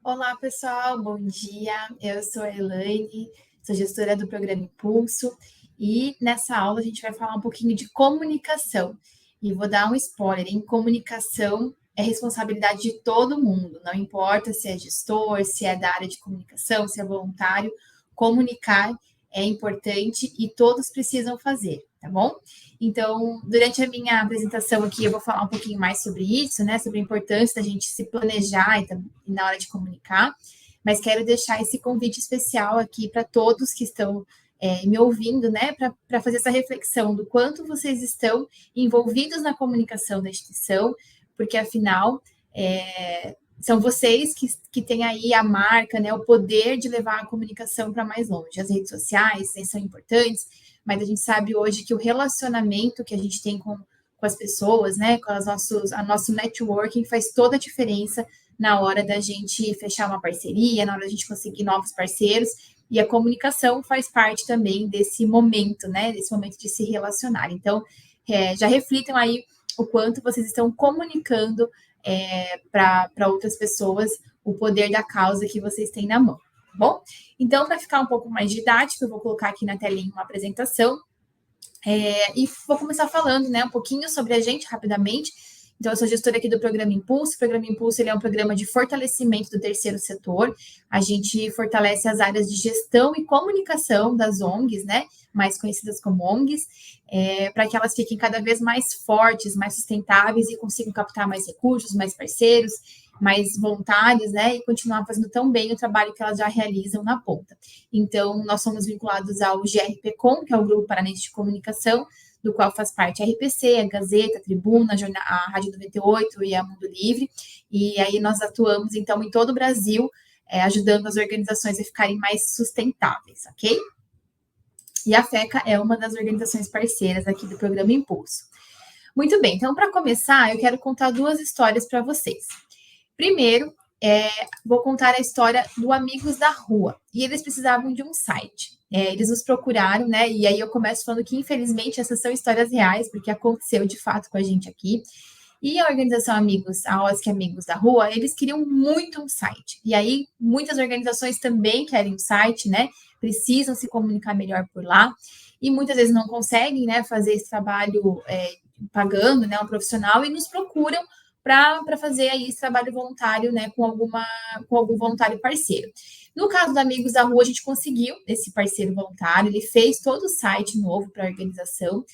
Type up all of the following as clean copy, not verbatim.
Olá, pessoal, bom dia. Eu sou a Elaine, sou gestora do programa Impulso e nessa aula a gente vai falar um pouquinho de comunicação. E vou dar um spoiler, em comunicação é responsabilidade de todo mundo, não importa se é gestor, se é da área de comunicação, se é voluntário, comunicar é importante e todos precisam fazer, tá bom? Então, durante a minha apresentação aqui, eu vou falar um pouquinho mais sobre isso, né? Sobre a importância da gente se planejar e na hora de comunicar, mas quero deixar esse convite especial aqui para todos que estão me ouvindo, né? Para fazer essa reflexão do quanto vocês estão envolvidos na comunicação da instituição, porque afinal são vocês que têm aí a marca, né? O poder de levar a comunicação para mais longe. As redes sociais são importantes, mas a gente sabe hoje que o relacionamento que a gente tem com as pessoas, né, com a nosso networking faz toda a diferença na hora da gente fechar uma parceria, na hora da gente conseguir novos parceiros, e a comunicação faz parte também desse momento, né, desse momento de se relacionar. Então, já reflitam aí o quanto vocês estão comunicando para outras pessoas o poder da causa que vocês têm na mão. Bom, então, para ficar um pouco mais didático, eu vou colocar aqui na telinha uma apresentação e vou começar falando, né, um pouquinho sobre a gente rapidamente. Então, eu sou gestora aqui do Programa Impulso. O Programa Impulso ele é um programa de fortalecimento do terceiro setor. A gente fortalece as áreas de gestão e comunicação das ONGs, né, mais conhecidas como ONGs, para que elas fiquem cada vez mais fortes, mais sustentáveis e consigam captar mais recursos, mais parceiros, mais voluntários, né, e continuar fazendo tão bem o trabalho que elas já realizam na ponta. Então, nós somos vinculados ao GRPcom, que é o Grupo Paranense de Comunicação, do qual faz parte a RPC, a Gazeta, a Tribuna, a Rádio 98 e a Mundo Livre, e aí nós atuamos, então, em todo o Brasil, ajudando as organizações a ficarem mais sustentáveis, ok? E a FECA é uma das organizações parceiras aqui do Programa Impulso. Muito bem, então, para começar, eu quero contar duas histórias para vocês. Primeiro, vou contar a história do Amigos da Rua. E eles precisavam de um site. Eles nos procuraram, né? E aí eu começo falando que, infelizmente, essas são histórias reais, porque aconteceu de fato com a gente aqui. E a organização Amigos, a OSC Amigos da Rua, eles queriam muito um site. E aí, muitas organizações também querem um site, né? Precisam se comunicar melhor por lá. E muitas vezes não conseguem, né, fazer esse trabalho pagando, né, um profissional e nos procuram para fazer aí esse trabalho voluntário, né, com algum voluntário parceiro. No caso do Amigos da Rua, a gente conseguiu esse parceiro voluntário, ele fez todo o site novo para a organização,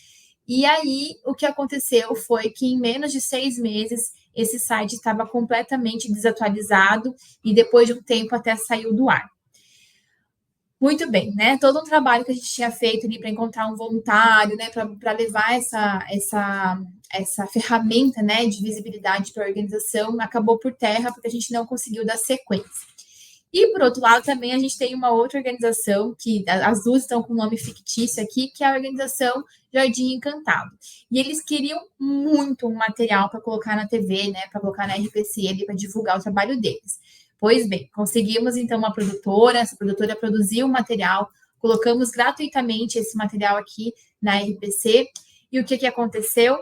e aí o que aconteceu foi que em menos de 6 meses esse site estava completamente desatualizado e depois de um tempo até saiu do ar. Muito bem, né? Todo um trabalho que a gente tinha feito ali para encontrar um voluntário, né? Para levar essa ferramenta, né? De visibilidade para a organização acabou por terra porque a gente não conseguiu dar sequência. E por outro lado, também a gente tem uma outra organização que as duas estão com nome fictício aqui, que é a organização Jardim Encantado. E eles queriam muito um material para colocar na TV, né? Para colocar na RPC ali para divulgar o trabalho deles. Pois bem, conseguimos então uma produtora, essa produtora produziu o material, colocamos gratuitamente esse material aqui na RPC, e o que aconteceu?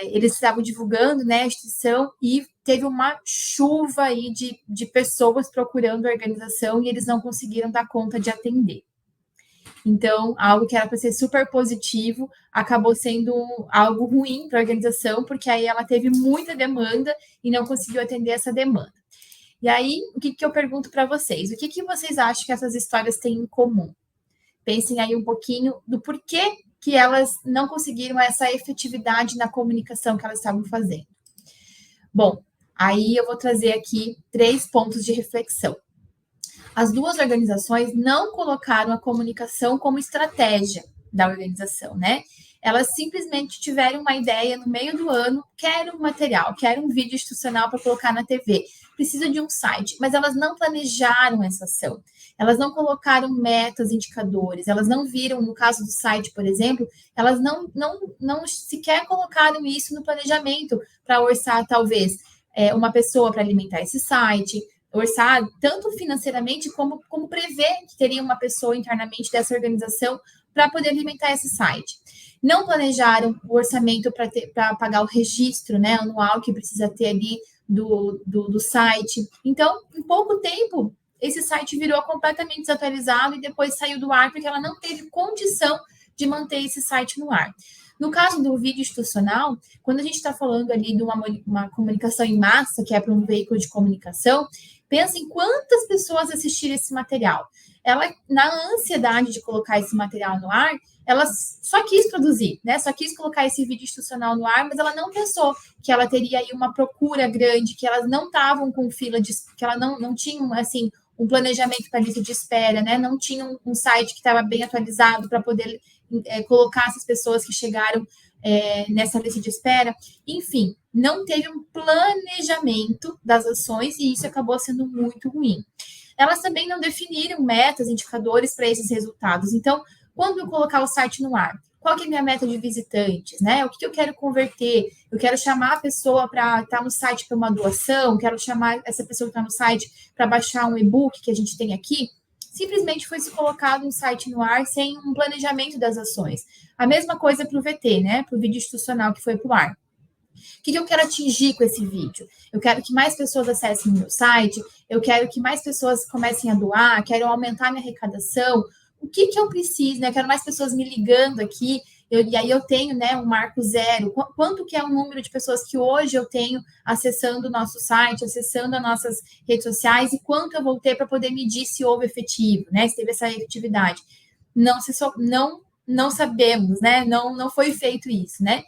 Eles estavam divulgando, né, a instituição e teve uma chuva aí de pessoas procurando a organização e eles não conseguiram dar conta de atender. Então, algo que era para ser super positivo acabou sendo algo ruim para a organização, porque aí ela teve muita demanda e não conseguiu atender essa demanda. E aí, o que eu pergunto para vocês? O que vocês acham que essas histórias têm em comum? Pensem aí um pouquinho do porquê que elas não conseguiram essa efetividade na comunicação que elas estavam fazendo. Bom, aí eu vou trazer aqui 3 pontos de reflexão. As duas organizações não colocaram a comunicação como estratégia da organização, né? Elas simplesmente tiveram uma ideia no meio do ano, quero um material, quero um vídeo institucional para colocar na TV, preciso de um site, mas elas não planejaram essa ação. Elas não colocaram metas, indicadores, elas não viram, no caso do site, por exemplo, elas não sequer colocaram isso no planejamento para orçar, talvez, uma pessoa para alimentar esse site, orçar tanto financeiramente como prever que teria uma pessoa internamente dessa organização para poder alimentar esse site. Não planejaram o orçamento para pagar o registro, né, anual que precisa ter ali do site. Então, em pouco tempo, esse site virou completamente desatualizado e depois saiu do ar porque ela não teve condição de manter esse site no ar. No caso do vídeo institucional, quando a gente está falando ali de uma comunicação em massa, que é para um veículo de comunicação, pensa em quantas pessoas assistiram esse material. Ela, na ansiedade de colocar esse material no ar, ela só quis produzir, né? Só quis colocar esse vídeo institucional no ar, mas ela não pensou que ela teria aí uma procura grande, que elas não estavam com fila de, que ela não tinham assim um planejamento para lista de espera, né? Não tinha um site que estava bem atualizado para poder colocar essas pessoas que chegaram nessa lista de espera. Enfim, não teve um planejamento das ações e isso acabou sendo muito ruim. Elas também não definiram metas, indicadores para esses resultados. Então, quando eu colocar o site no ar, qual que é a minha meta de visitantes, né? O que eu quero converter? Eu quero chamar a pessoa para estar no site para uma doação, quero chamar essa pessoa que está no site para baixar um e-book que a gente tem aqui. Simplesmente foi se colocado um site no ar sem um planejamento das ações. A mesma coisa para o VT, né? Para o vídeo institucional que foi para o ar. O que eu quero atingir com esse vídeo? Eu quero que mais pessoas acessem o meu site, eu quero que mais pessoas comecem a doar, quero aumentar minha arrecadação. O que eu preciso, né? Eu quero mais pessoas me ligando aqui, e aí eu tenho, né, um marco zero. Quanto que é o número de pessoas que hoje eu tenho acessando o nosso site, acessando as nossas redes sociais, e quanto eu vou ter para poder medir se houve efetivo, né? Se teve essa efetividade. Não sabemos, né? Não foi feito isso, né?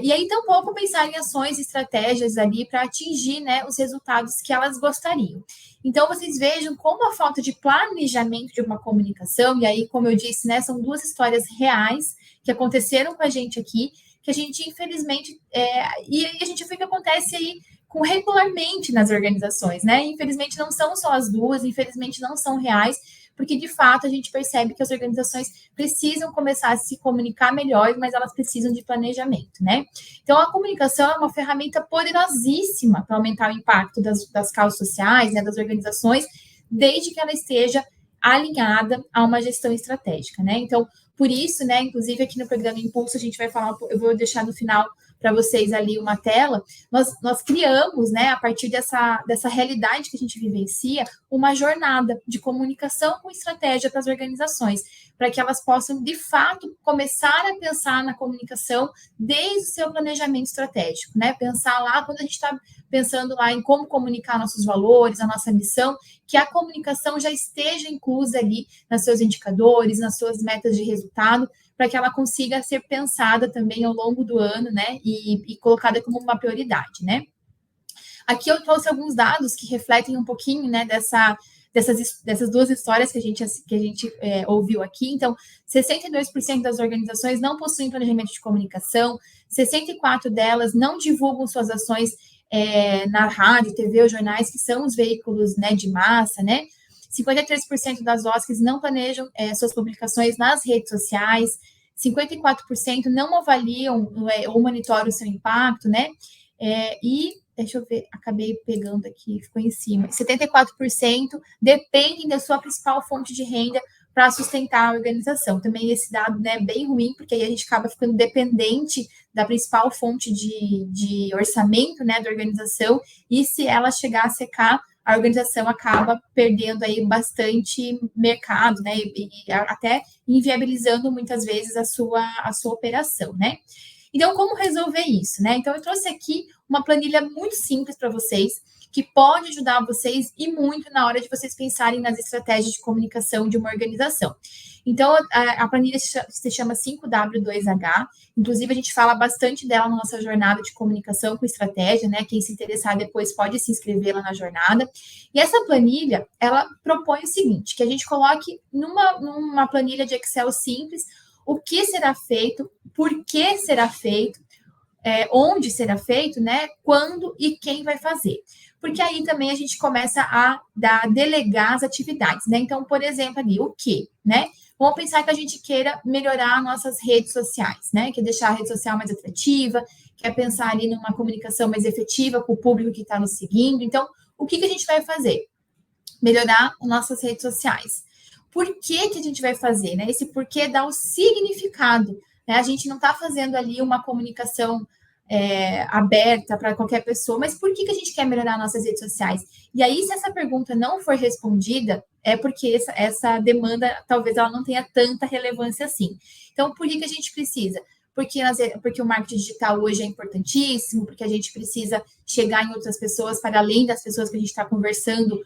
E aí, tampouco pensar em ações e estratégias ali para atingir, né, os resultados que elas gostariam. Então, vocês vejam como a falta de planejamento de uma comunicação, e aí, como eu disse, né, são duas histórias reais que aconteceram com a gente aqui, que a gente, infelizmente, e a gente vê que acontece aí regularmente nas organizações, né? Infelizmente, não são só as duas, infelizmente, não são reais, porque de fato a gente percebe que as organizações precisam começar a se comunicar melhor, mas elas precisam de planejamento, né? Então, a comunicação é uma ferramenta poderosíssima para aumentar o impacto das causas sociais, né, das organizações, desde que ela esteja alinhada a uma gestão estratégica, né? Então, por isso, né, inclusive aqui no programa Impulso, a gente vai falar, eu vou deixar no final para vocês ali uma tela, nós criamos, né, a partir dessa realidade que a gente vivencia, uma jornada de comunicação com estratégia para as organizações, para que elas possam, de fato, começar a pensar na comunicação desde o seu planejamento estratégico, né? Pensar lá, quando a gente está pensando lá em como comunicar nossos valores, a nossa missão, que a comunicação já esteja inclusa ali nos seus indicadores, nas suas metas de resultado, para que ela consiga ser pensada também ao longo do ano, né? E colocada como uma prioridade, né? Aqui eu trouxe alguns dados que refletem um pouquinho, né, dessas duas histórias que a gente ouviu aqui. Então, 62% das organizações não possuem planejamento de comunicação, 64% delas não divulgam suas ações na rádio, TV ou jornais, que são os veículos, né, de massa, né? 53% das OSCs não planejam suas publicações nas redes sociais, 54% não avaliam ou monitoram o seu impacto, né? E deixa eu ver, acabei pegando aqui, ficou em cima. 74% dependem da sua principal fonte de renda para sustentar a organização. Também esse dado, né, é bem ruim, porque aí a gente acaba ficando dependente da principal fonte de orçamento, né, da organização, e se ela chegar a secar, a organização acaba perdendo aí bastante mercado, né, e até inviabilizando muitas vezes a sua operação, né? Então, como resolver isso, né? Então, eu trouxe aqui uma planilha muito simples para vocês, que pode ajudar vocês e muito na hora de vocês pensarem nas estratégias de comunicação de uma organização. Então, a planilha se chama 5W2H, inclusive a gente fala bastante dela na nossa jornada de comunicação com estratégia, né? Quem se interessar depois pode se inscrever lá na jornada. E essa planilha, ela propõe o seguinte, que a gente coloque numa planilha de Excel simples o que será feito, por que será feito, onde será feito, né? Quando e quem vai fazer. Porque aí também a gente começa a delegar as atividades, né? Então, por exemplo, ali, o que, né? Vamos pensar que a gente queira melhorar nossas redes sociais, né? Quer deixar a rede social mais atrativa, quer pensar ali numa comunicação mais efetiva com o público que está nos seguindo. Então, o que a gente vai fazer? Melhorar nossas redes sociais. Por que a gente vai fazer, né? Esse porquê dá o significado, né? A gente não está fazendo ali uma comunicação aberta para qualquer pessoa, mas por que a gente quer melhorar nossas redes sociais? E aí, se essa pergunta não for respondida, é porque essa demanda, talvez ela não tenha tanta relevância assim. Então, por que a gente precisa? Porque o marketing digital hoje é importantíssimo, porque a gente precisa chegar em outras pessoas, para além das pessoas que a gente está conversando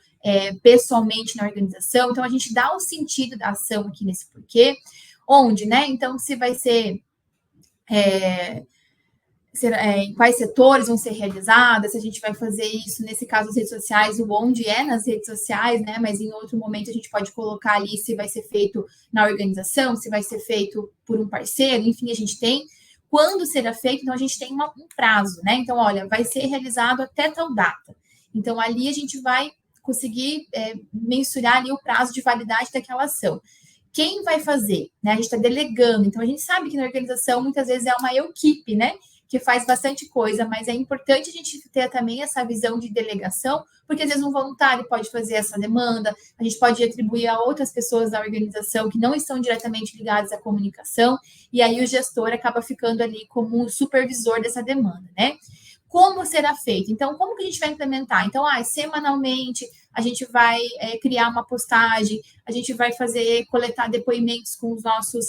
pessoalmente na organização. Então, a gente dá o sentido da ação aqui nesse porquê, onde, né? Então, se vai ser em quais setores vão ser realizadas, se a gente vai fazer isso, nesse caso, as redes sociais, o onde é nas redes sociais, né? Mas em outro momento a gente pode colocar ali se vai ser feito na organização, se vai ser feito por um parceiro, enfim, a gente tem. Quando será feito, então a gente tem um prazo, né? Então, olha, vai ser realizado até tal data. Então, ali a gente vai conseguir mensurar ali o prazo de validade daquela ação. Quem vai fazer? Né? A gente está delegando. Então, a gente sabe que na organização, muitas vezes, é uma equipe, né? Que faz bastante coisa, mas é importante a gente ter também essa visão de delegação, porque às vezes um voluntário pode fazer essa demanda, a gente pode atribuir a outras pessoas da organização que não estão diretamente ligadas à comunicação, e aí o gestor acaba ficando ali como um supervisor dessa demanda, né? Como será feito? Então, como que a gente vai implementar? Então, semanalmente a gente vai criar uma postagem, a gente vai coletar depoimentos com os nossos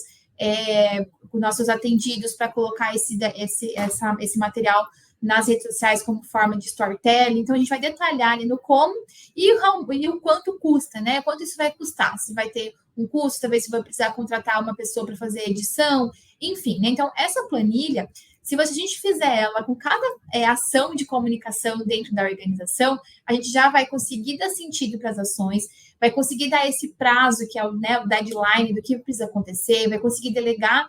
atendidos para colocar esse material nas redes sociais como forma de storytelling. Então, a gente vai detalhar ali no como e o quanto custa, né? Quanto isso vai custar. Se vai ter um custo, talvez se vai precisar contratar uma pessoa para fazer edição, enfim, né? Então, essa planilha, se a gente fizer ela com cada ação de comunicação dentro da organização, a gente já vai conseguir dar sentido para as ações, vai conseguir dar esse prazo, que é o deadline do que precisa acontecer, vai conseguir delegar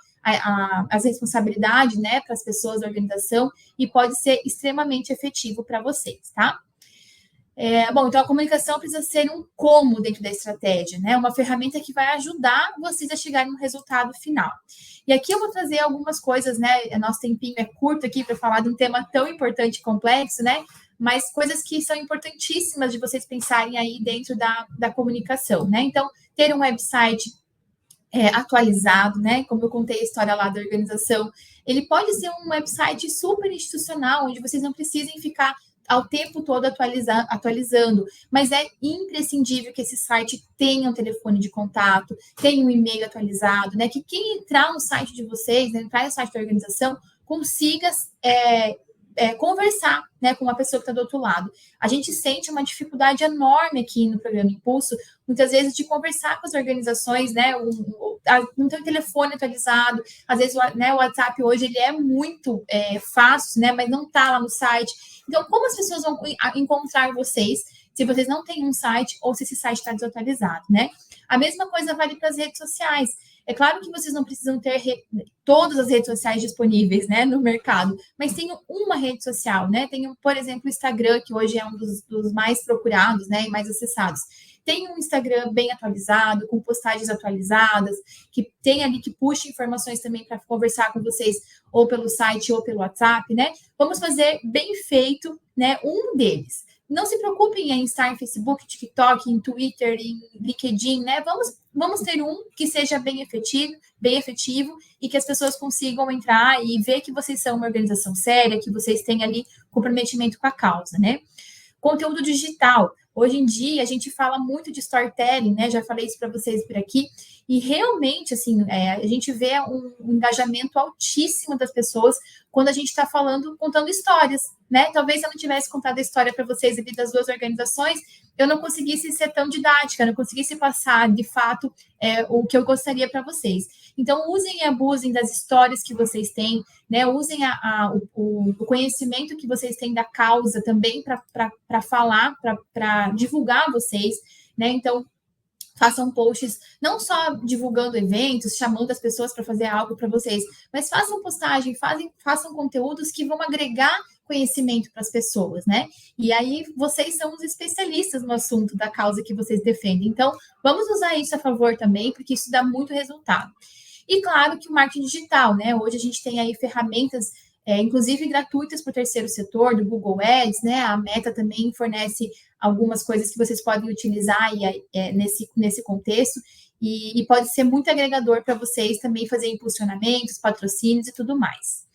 as responsabilidades, né, para as pessoas da organização e pode ser extremamente efetivo para vocês, tá? Bom, então a comunicação precisa ser um como dentro da estratégia, né? Uma ferramenta que vai ajudar vocês a chegarem no resultado final. E aqui eu vou trazer algumas coisas, né? Nosso tempinho é curto aqui para falar de um tema tão importante e complexo, né? Mas coisas que são importantíssimas de vocês pensarem aí dentro da comunicação, né? Então, ter um website atualizado, né? Como eu contei a história lá da organização, ele pode ser um website super institucional, onde vocês não precisem ficar ao tempo todo atualizando, mas é imprescindível que esse site tenha um telefone de contato, tenha um e-mail atualizado, né? Que quem entrar no site de vocês, né, entrar no site da organização, consiga conversar, né, com uma pessoa que está do outro lado. A gente sente uma dificuldade enorme aqui no programa Impulso, muitas vezes, de conversar com as organizações, né? Não tem o telefone atualizado, às vezes o WhatsApp hoje ele é muito fácil, né? Mas não está lá no site. Então, como as pessoas vão encontrar vocês se vocês não têm um site ou se esse site está desatualizado, né? A mesma coisa vale para as redes sociais. É claro que vocês não precisam ter todas as redes sociais disponíveis, né, no mercado, mas tenham uma rede social, né? Tenham, por exemplo, o Instagram, que hoje é um dos mais procurados, né, e mais acessados. Tem um Instagram bem atualizado, com postagens atualizadas, que tem ali que puxa informações também para conversar com vocês, ou pelo site ou pelo WhatsApp, né? Vamos fazer bem feito, né, um deles. Não se preocupem em estar em Facebook, TikTok, em Twitter, em LinkedIn, né? Vamos ter um que seja bem efetivo e que as pessoas consigam entrar e ver que vocês são uma organização séria, que vocês têm ali comprometimento com a causa, né? Conteúdo digital. Hoje em dia, a gente fala muito de storytelling, né? Já falei isso para vocês por aqui. E realmente, assim, a gente vê um engajamento altíssimo das pessoas quando a gente está contando histórias, né? Talvez se eu não tivesse contado a história para vocês aqui das duas organizações, eu não conseguisse ser tão didática, não conseguisse passar, de fato, o que eu gostaria para vocês. Então, usem e abusem das histórias que vocês têm, né? Usem o conhecimento que vocês têm da causa também para falar, para divulgar vocês, né? Então, façam posts não só divulgando eventos, chamando as pessoas para fazer algo para vocês, mas façam postagem, façam conteúdos que vão agregar conhecimento para as pessoas, né? E aí vocês são os especialistas no assunto da causa que vocês defendem. Então, vamos usar isso a favor também, porque isso dá muito resultado. E claro que o marketing digital, né? Hoje a gente tem aí ferramentas inclusive gratuitas para o terceiro setor, do Google Ads, né? A Meta também fornece algumas coisas que vocês podem utilizar nesse contexto, e pode ser muito agregador para vocês também fazer impulsionamentos, patrocínios e tudo mais.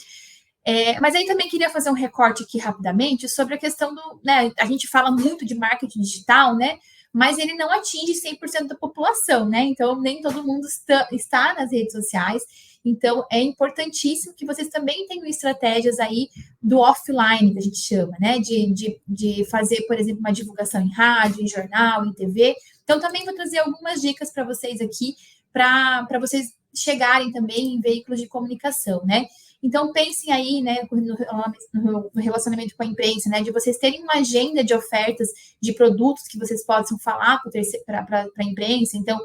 Mas aí também queria fazer um recorte aqui rapidamente sobre a questão do, né, a gente fala muito de marketing digital, né, mas ele não atinge 100% da população, né, então nem todo mundo está nas redes sociais, então é importantíssimo que vocês também tenham estratégias aí do offline, que a gente chama, né, de fazer, por exemplo, uma divulgação em rádio, em jornal, em TV, então também vou trazer algumas dicas para vocês aqui, para vocês chegarem também em veículos de comunicação, né, então, pensem aí, né, no relacionamento com a imprensa, né, de vocês terem uma agenda de ofertas de produtos que vocês possam falar para a imprensa. Então,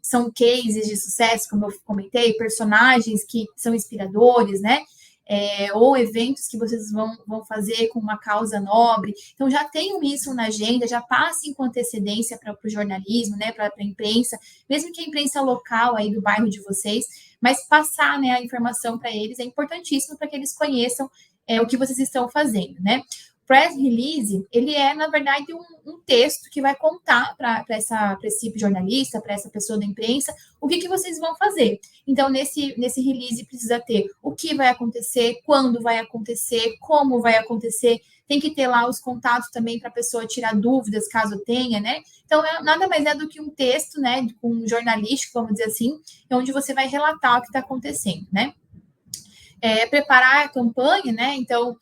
são cases de sucesso, como eu comentei, personagens que são inspiradores, né? Ou eventos que vocês vão fazer com uma causa nobre. Então, já tenham isso na agenda, já passem com antecedência para o jornalismo, né, para a imprensa, mesmo que a imprensa local aí do bairro de vocês, mas passar, né, a informação para eles é importantíssimo para que eles conheçam o que vocês estão fazendo, né? Press release, ele é, na verdade, um texto que vai contar para esse jornalista, para essa pessoa da imprensa, o que vocês vão fazer. Então, nesse release precisa ter o que vai acontecer, quando vai acontecer, como vai acontecer, tem que ter lá os contatos também para a pessoa tirar dúvidas, caso tenha, né? Então, nada mais é do que um texto, né, um jornalístico, vamos dizer assim, onde você vai relatar o que está acontecendo, né? Preparar a campanha, né? Então,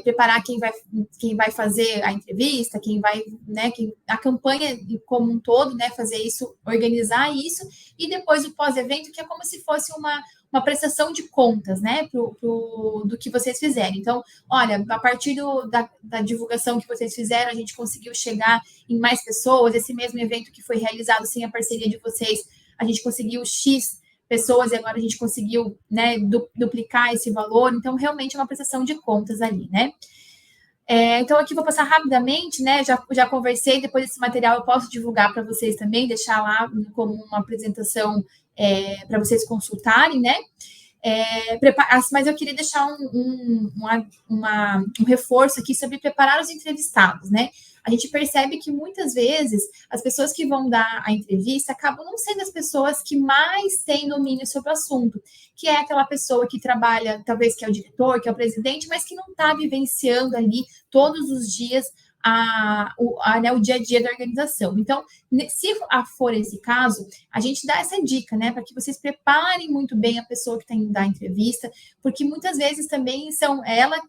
preparar quem vai fazer a entrevista, a campanha como um todo, né? Fazer isso, organizar isso, e depois o pós-evento, que é como se fosse uma prestação de contas, né? Do que vocês fizeram. Então, olha, a partir da divulgação que vocês fizeram, a gente conseguiu chegar em mais pessoas. Esse mesmo evento que foi realizado sem a parceria de vocês, a gente conseguiu X pessoas e agora a gente conseguiu, né, duplicar esse valor. Então, realmente é uma prestação de contas ali, né? Então, aqui vou passar rapidamente, né? Já conversei, depois desse material eu posso divulgar para vocês também, deixar lá como uma apresentação para vocês consultarem, né? Mas eu queria deixar um reforço aqui sobre preparar os entrevistados, né? A gente percebe que muitas vezes as pessoas que vão dar a entrevista acabam não sendo as pessoas que mais têm domínio sobre o assunto, que é aquela pessoa que trabalha, talvez que é o diretor, que é o presidente, mas que não está vivenciando ali todos os dias o dia a dia da organização. Então, se for esse caso, a gente dá essa dica, né, para que vocês preparem muito bem a pessoa que está indo dar a entrevista, porque muitas vezes também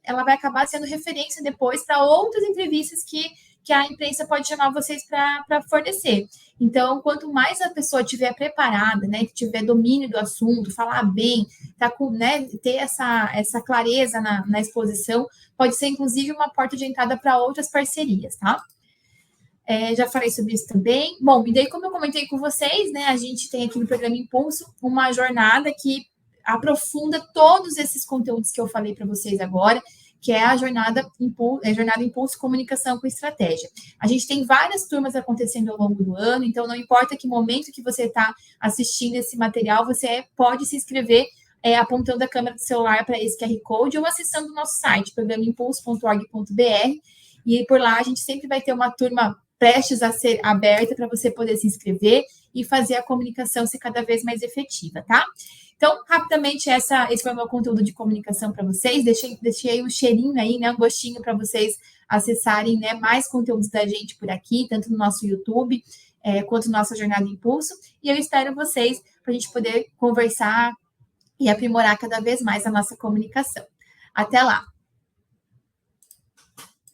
ela vai acabar sendo referência depois para outras entrevistas que a imprensa pode chamar vocês para fornecer. Então, quanto mais a pessoa estiver preparada, né, que tiver domínio do assunto, falar bem, ter essa clareza na exposição, pode ser, inclusive, uma porta de entrada para outras parcerias, tá? Já falei sobre isso também. Bom, e daí, como eu comentei com vocês, né, a gente tem aqui no Programa Impulso uma jornada que aprofunda todos esses conteúdos que eu falei para vocês agora, que é a jornada Impulso Comunicação com Estratégia. A gente tem várias turmas acontecendo ao longo do ano, então não importa que momento que você está assistindo esse material, você pode se inscrever apontando a câmera do celular para esse QR Code ou acessando o nosso site, programaImpulso.org.br, e por lá a gente sempre vai ter uma turma prestes a ser aberta para você poder se inscrever e fazer a comunicação ser cada vez mais efetiva, tá? Então, rapidamente, esse foi o meu conteúdo de comunicação para vocês. Deixei um cheirinho aí, né, um gostinho para vocês acessarem, né, mais conteúdos da gente por aqui, tanto no nosso YouTube quanto na nossa Jornada Impulso. E eu espero vocês para a gente poder conversar e aprimorar cada vez mais a nossa comunicação. Até lá!